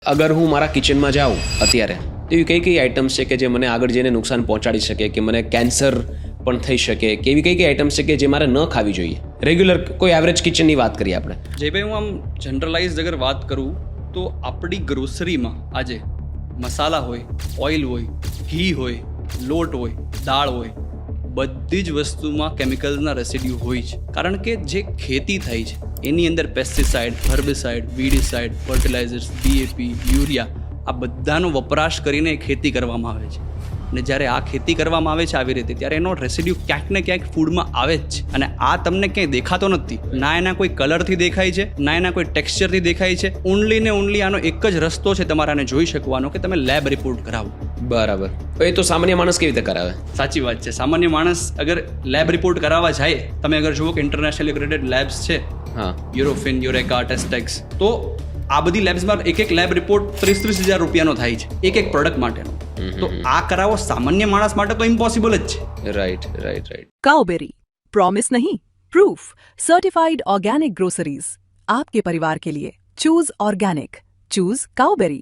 અગર હું મારા કિચનમાં જાઉં અત્યારે તો એવી કઈ કઈ આઇટમ્સ છે કે જે મને આગળ જઈને નુકસાન પહોંચાડી શકે કે મને કેન્સર પણ થઈ શકે કે એવી કઈ કઈ આઇટમ્સ છે કે જે મારે ન ખાવી જોઈએ રેગ્યુલર કોઈ એવરેજ કિચનની વાત કરીએ આપણે જયભાઈ હું આમ જનરલાઇઝ અગર વાત કરું તો આપણી ગ્રોસરીમાં આજે મસાલા હોય ઓઇલ હોય ઘી હોય લોટ હોય દાળ હોય બધી જ વસ્તુમાં કેમિકલ્સના રેસિડ્યુ હોય છે કારણ કે જે ખેતી થઈ છે એની અંદર pesticide herbicide વીડિસાઇડ fertilizers DAP urea આ બધાનો વપરાશ કરીને ખેતી કરવામાં આવે છે અને જ્યારે આ ખેતી કરવામાં આવે છે આવી રીતે ત્યારે એનો રેસિડ્યુ ક્યાંક ને ક્યાંક ફૂડમાં આવે જ છે અને આ તમને ક્યાંય દેખાતો નથી ના એના કોઈ કલરથી દેખાય છે ના એના કોઈ ટેક્સચરથી દેખાય છે ઓનલી ને ઓનલી આનો એક જ રસ્તો છે તમારાને જોઈ શકવાનો કે તમે લેબ રિપોર્ટ કરાવો બરાબર એ તો સામાન્ય માણસ કેવી રીતે કરાવે સાચી વાત છે સામાન્ય માણસ અગર લેબ રિપોર્ટ કરાવવા જાય તમે અગર જુઓ કે ઇન્ટરનેશનલી એક્રેડિટેડ લેબ્સ છે હા યુરોફિન યુરેકા ટેસ્ટેક્સ તો આ બધી લેબ્સમાં એક લેબ રિપોર્ટ 30,000 રૂપિયાનો થાય છે એક પ્રોડક્ટ માટેનો તો આ કરાવો સામાન્ય માણસ માટે તો ઇમ્પોસિબલ જ છે રાઈટ રાઈટ રાઈટ काउबेरी प्रॉमिस नहीं प्रूफ सर्टिफाइड ऑर्गेनिक ग्रोसरीज आपके परिवार के लिए चूज ऑर्गेनिक चूज काउबेरी।